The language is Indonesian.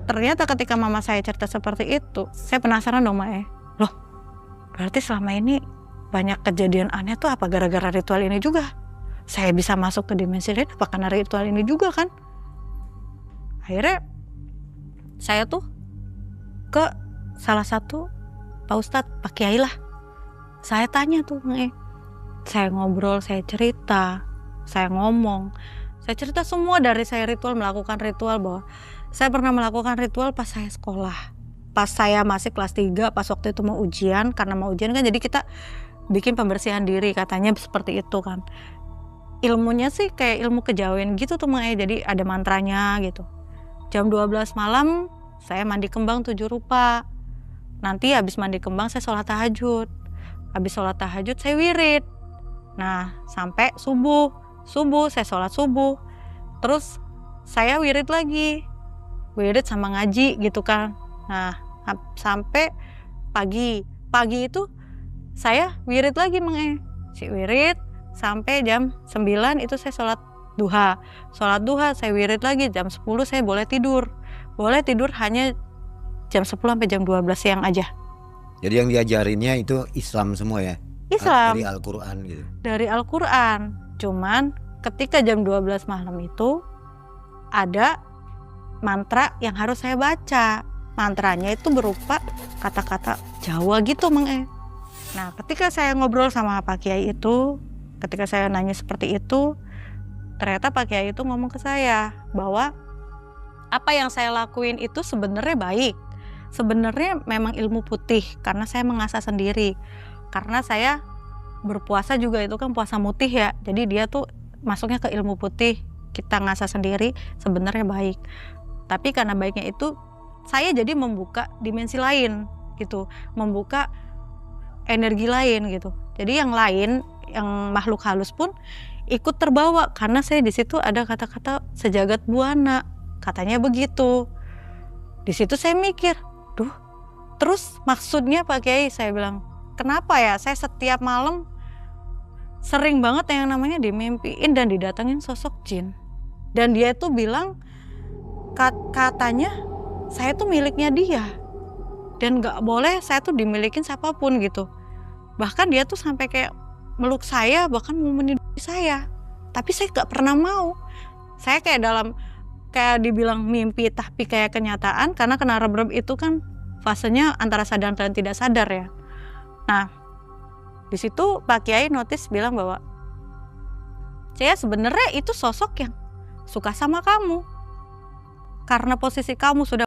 ternyata ketika mama saya cerita seperti itu, saya penasaran dong Mae. Loh, berarti selama ini banyak kejadian aneh tuh apa gara-gara ritual ini juga? Saya bisa masuk ke dimensi lain apa karena ritual ini juga kan? Akhirnya saya tuh ke salah satu Pak Ustadz, Pak Kiai lah. Saya tanya tuh Mae. Saya ngobrol, saya cerita, saya ngomong. Saya cerita semua dari saya melakukan ritual bahwa saya pernah melakukan ritual pas saya sekolah. Pas saya masih kelas 3, pas waktu itu mau ujian. Karena mau ujian kan jadi kita bikin pembersihan diri, katanya seperti itu kan. Ilmunya sih kayak ilmu kejawen gitu tuh Mae. Jadi ada mantranya gitu. Jam 12 malam saya mandi kembang 7 rupa. Nanti habis mandi kembang saya sholat tahajud. Habis sholat tahajud saya wirid. Nah sampai subuh saya sholat subuh. Terus saya wirid lagi. Wirid sama ngaji gitu kan. Nah sampai pagi itu saya wirid lagi si wirid sampai jam 9 itu saya sholat duha saya wirid lagi. Jam 10 saya boleh tidur hanya jam 10 sampai jam 12 siang aja. Jadi yang diajarinnya itu Islam semua ya? Islam. Dari Al-Quran gitu? Dari Al-Quran. Cuman ketika jam 12 malam itu ada mantra yang harus saya baca. Mantranya itu berupa kata-kata Jawa gitu Nah ketika saya ngobrol sama Pak Kiai itu, ketika saya nanya seperti itu, ternyata Pak Kiai itu ngomong ke saya bahwa apa yang saya lakuin itu sebenarnya baik. Sebenarnya memang ilmu putih karena saya mengasah sendiri. Karena saya berpuasa juga itu kan puasa mutih ya. Jadi dia tuh masuknya ke ilmu putih. Kita ngasah sendiri sebenarnya baik. Tapi karena baiknya itu saya jadi membuka dimensi lain gitu. Membuka energi lain gitu. Jadi yang lain, yang makhluk halus pun ikut terbawa karena saya di situ ada kata-kata sejagat buana. Katanya begitu. Di situ saya mikir, duh, terus maksudnya Pak Kiai, saya bilang, kenapa ya saya setiap malam sering banget yang namanya dimimpiin dan didatengin sosok jin. Dan dia tuh bilang, katanya saya tuh miliknya dia. Dan gak boleh saya tuh dimilikin siapapun gitu. Bahkan dia tuh sampai kayak meluk saya, bahkan mau menipu saya. Tapi saya gak pernah mau. Saya kayak dibilang mimpi tapi kayak kenyataan, karena kena rebrem itu kan fasenya antara sadar dan tidak sadar ya. Nah di situ Pak Kiai notice bilang bahwa saya sebenarnya itu sosok yang suka sama kamu karena posisi kamu sudah